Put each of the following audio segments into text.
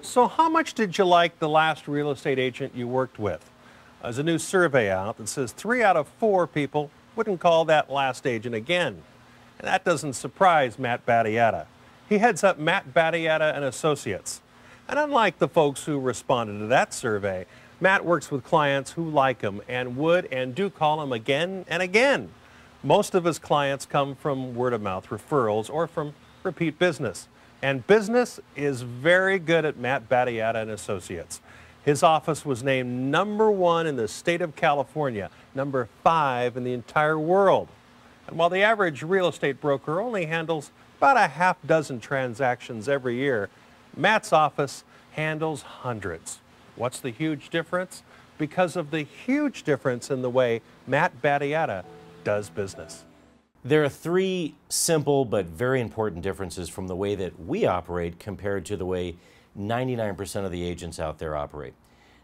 So how much did you like the last real estate agent you worked with? There's a new survey out that says 3 out of 4 people wouldn't call that last agent again. And that doesn't surprise Matt Battiata. He heads up Matt Battiata and Associates. And unlike the folks who responded to that survey, Matt works with clients who like him and would and do call him again and again. Most of his clients come from word-of-mouth referrals or from repeat business. And business is very good at Matt Battiata and Associates. His office was named #1 in the state of California, #5 in the entire world. And while the average real estate broker only handles about a half dozen transactions every year, Matt's office handles hundreds. What's the huge difference? Because of the huge difference in the way Matt Battiata does business. There are 3 simple but very important differences from the way that we operate compared to the way 99% of the agents out there operate.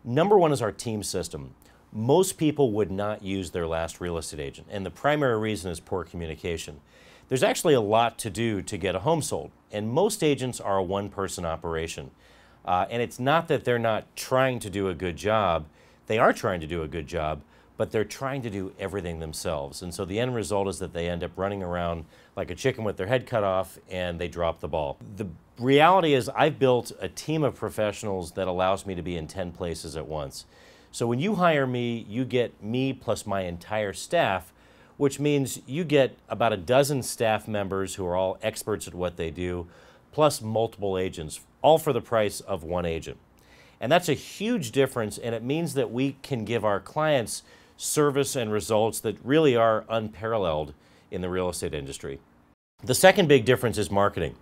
Number 1 is our team system. Most people would not use their last real estate agent, and the primary reason is poor communication. There's actually a lot to do to get a home sold, and most agents are a one-person operation. And it's not that they're not trying to do a good job. They are trying to do a good job, but they're trying to do everything themselves. And so the end result is that they end up running around like a chicken with their head cut off and they drop the ball. The reality is I've built a team of professionals that allows me to be in 10 places at once. So when you hire me, you get me plus my entire staff, which means you get about a dozen staff members who are all experts at what they do, plus multiple agents, all for the price of one agent. And that's a huge difference, and it means that we can give our clients service and results that really are unparalleled in the real estate industry. The second big difference is marketing.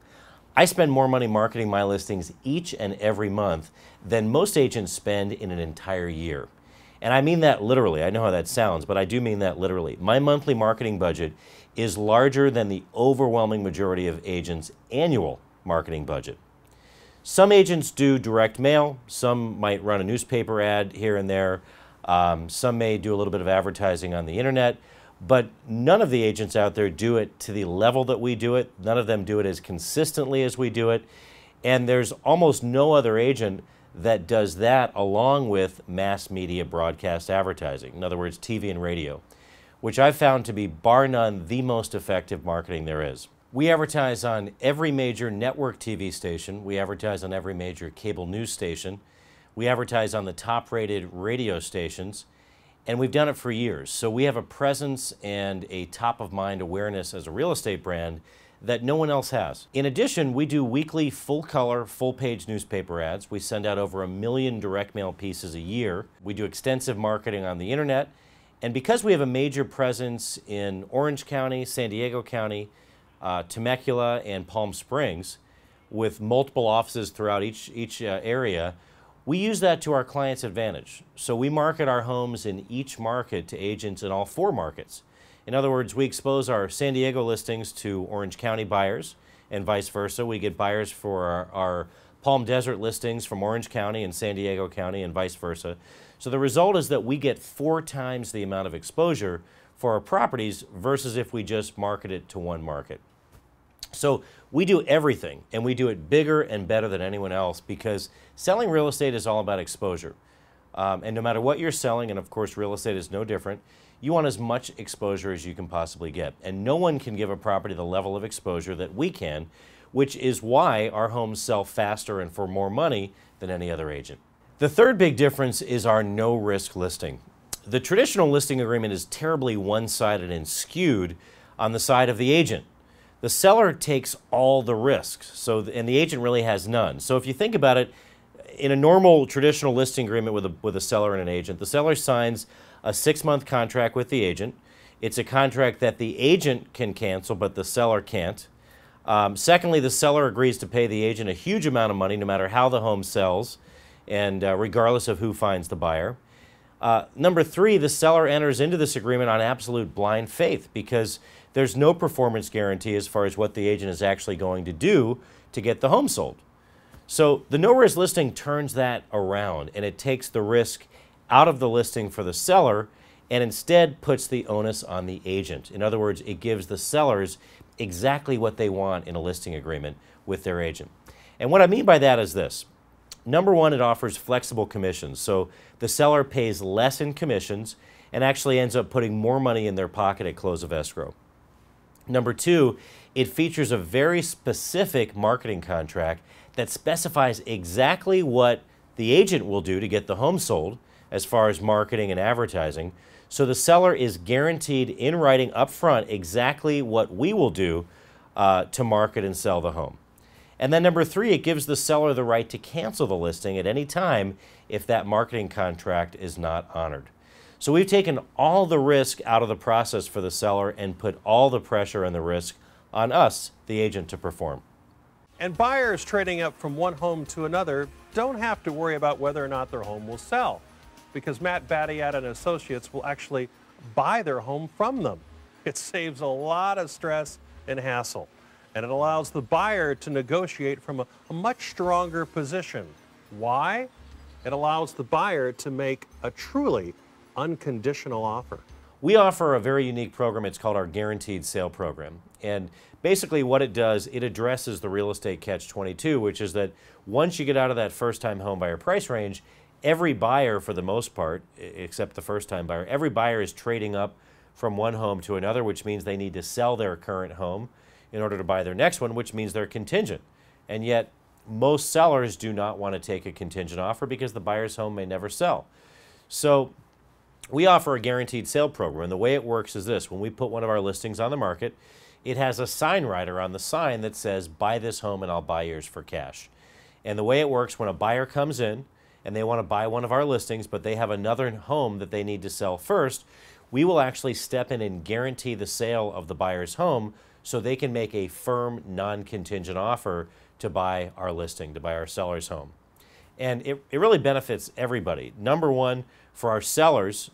I spend more money marketing my listings each and every month than most agents spend in an entire year. And I mean that literally. I know how that sounds, but I do mean that literally. My monthly marketing budget is larger than the overwhelming majority of agents' annual marketing budget. Some agents do direct mail. Some might run a newspaper ad here and there. Some may do a little bit of advertising on the internet, but none of the agents out there do it to the level that we do it. None of them do it as consistently as we do it. And there's almost no other agent that does that along with mass media broadcast advertising. In other words, TV and radio, which I've found to be bar none the most effective marketing there is. We advertise on every major network TV station. We advertise on every major cable news station. We advertise on the top-rated radio stations, and we've done it for years. So we have a presence and a top-of-mind awareness as a real estate brand that no one else has. In addition, we do weekly full-color, full-page newspaper ads. We send out over 1 million direct mail pieces a year. We do extensive marketing on the internet, and because we have a major presence in Orange County, San Diego County, Temecula, and Palm Springs, with multiple offices throughout each area, we use that to our clients' advantage. So we market our homes in each market to agents in all 4 markets. In other words, we expose our San Diego listings to Orange County buyers and vice versa. We get buyers for our Palm Desert listings from Orange County and San Diego County and vice versa. So the result is that we get 4 times the amount of exposure for our properties versus if we just market it to one market. So we do everything, and we do it bigger and better than anyone else because selling real estate is all about exposure. And no matter what you're selling, and of course real estate is no different, you want as much exposure as you can possibly get. And no one can give a property the level of exposure that we can, which is why our homes sell faster and for more money than any other agent. The third big difference is our no-risk listing. The traditional listing agreement is terribly one-sided and skewed on the side of the agent. The seller takes all the risks, and the agent really has none. So if you think about it, in a normal traditional listing agreement with a seller and an agent, the seller signs a 6-month contract with the agent. It's a contract that the agent can cancel, but the seller can't. Secondly, the seller agrees to pay the agent a huge amount of money no matter how the home sells, and regardless of who finds the buyer. Number 3, the seller enters into this agreement on absolute blind faith because there's no performance guarantee as far as what the agent is actually going to do to get the home sold. So the no-risk listing turns that around, and it takes the risk out of the listing for the seller and instead puts the onus on the agent. In other words, it gives the sellers exactly what they want in a listing agreement with their agent. And what I mean by that is this. Number one, it offers flexible commissions. So the seller pays less in commissions and actually ends up putting more money in their pocket at close of escrow. Number two, it features a very specific marketing contract that specifies exactly what the agent will do to get the home sold as far as marketing and advertising. So the seller is guaranteed in writing up front exactly what we will do to market and sell the home. And then number three, it gives the seller the right to cancel the listing at any time if that marketing contract is not honored. So we've taken all the risk out of the process for the seller and put all the pressure and the risk on us, the agent, to perform. And buyers trading up from one home to another don't have to worry about whether or not their home will sell, because Matt Battiata and Associates will actually buy their home from them. It saves a lot of stress and hassle, and it allows the buyer to negotiate from a much stronger position. Why? It allows the buyer to make a truly unconditional offer. We offer a very unique program. It's called our Guaranteed Sale Program. And basically what it does, it addresses the real estate catch-22, which is that once you get out of that first-time home buyer price range, every buyer, for the most part, except the first-time buyer, every buyer is trading up from one home to another, which means they need to sell their current home in order to buy their next one, which means they're contingent. And yet, most sellers do not want to take a contingent offer because the buyer's home may never sell. So we offer a guaranteed sale program, and the way it works is this. When we put one of our listings on the market, it has a sign rider on the sign that says, buy this home and I'll buy yours for cash. And the way it works, when a buyer comes in and they want to buy one of our listings, but they have another home that they need to sell first, we will actually step in and guarantee the sale of the buyer's home so they can make a firm, non-contingent offer to buy our listing, to buy our seller's home. And it really benefits everybody. Number one, for our sellers,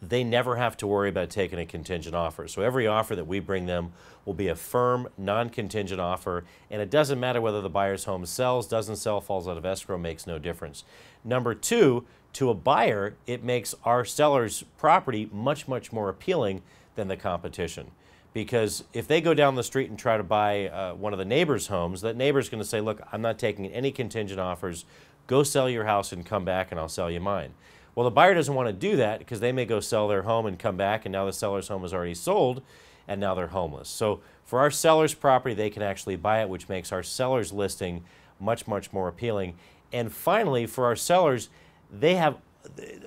they never have to worry about taking a contingent offer. So every offer that we bring them will be a firm, non-contingent offer, and it doesn't matter whether the buyer's home sells, doesn't sell, falls out of escrow, makes no difference. Number two, to a buyer, it makes our seller's property much, much more appealing than the competition. Because if they go down the street and try to buy one of the neighbor's homes, that neighbor's going to say, look, I'm not taking any contingent offers. Go sell your house and come back and I'll sell you mine. Well, the buyer doesn't want to do that because they may go sell their home and come back, and now the seller's home is already sold and now they're homeless. So for our seller's property, they can actually buy it, which makes our seller's listing much, much more appealing. And finally, for our sellers, they have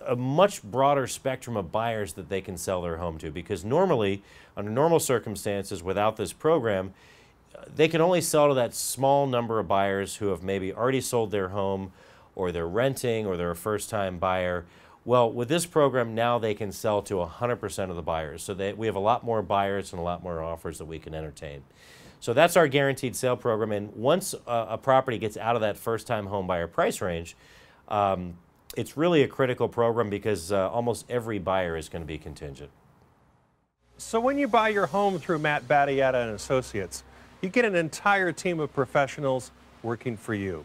a much broader spectrum of buyers that they can sell their home to, because normally, under normal circumstances, without this program, they can only sell to that small number of buyers who have maybe already sold their home, or they're renting, or they're a first-time buyer. Well, with this program, now they can sell to 100% of the buyers. So we have a lot more buyers and a lot more offers that we can entertain. So that's our guaranteed sale program. And once a property gets out of that first-time home buyer price range, it's really a critical program because almost every buyer is going to be contingent. So when you buy your home through Matt Battiata and Associates, you get an entire team of professionals working for you.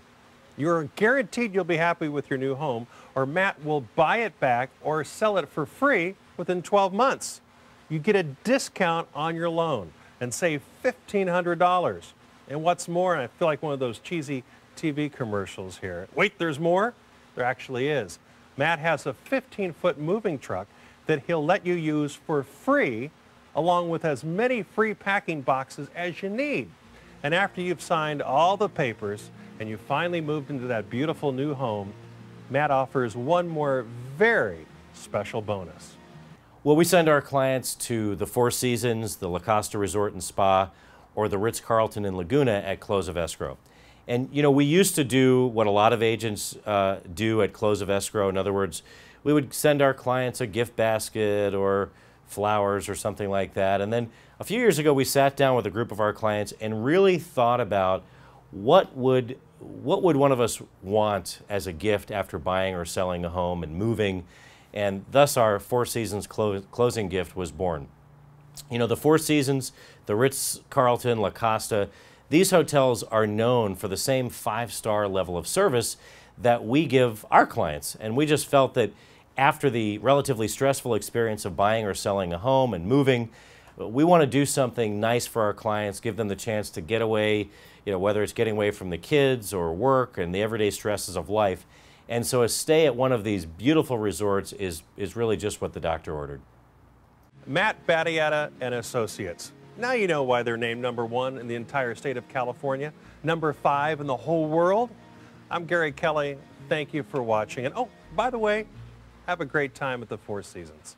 You're guaranteed you'll be happy with your new home, or Matt will buy it back or sell it for free within 12 months. You get a discount on your loan and save $1,500. And what's more, and I feel like one of those cheesy TV commercials here. Wait, there's more? There actually is. Matt has a 15-foot moving truck that he'll let you use for free, along with as many free packing boxes as you need. And after you've signed all the papers and you finally moved into that beautiful new home, Matt offers one more very special bonus. Well, we send our clients to the Four Seasons, the La Costa Resort and Spa, or the Ritz-Carlton in Laguna at close of escrow. And, you know, we used to do what a lot of agents do at close of escrow. In other words, we would send our clients a gift basket or flowers or something like that. And then a few years ago, we sat down with a group of our clients and really thought about what would one of us want as a gift after buying or selling a home and moving. And thus our Four Seasons closing gift was born. You know, the Four Seasons, the Ritz-Carlton, La Costa, these hotels are known for the same 5-star level of service that we give our clients. And we just felt that after the relatively stressful experience of buying or selling a home and moving, We want to do something nice for our clients, give them the chance to get away, whether it's getting away from the kids or work and the everyday stresses of life. And so a stay at one of these beautiful resorts is really just what the doctor ordered. Matt Battiata and Associates. Now you know why they're named #1 in the entire state of California, #5 in the whole world. I'm Gary Kelly. Thank you for watching. And oh, by the way, have a great time at the Four Seasons.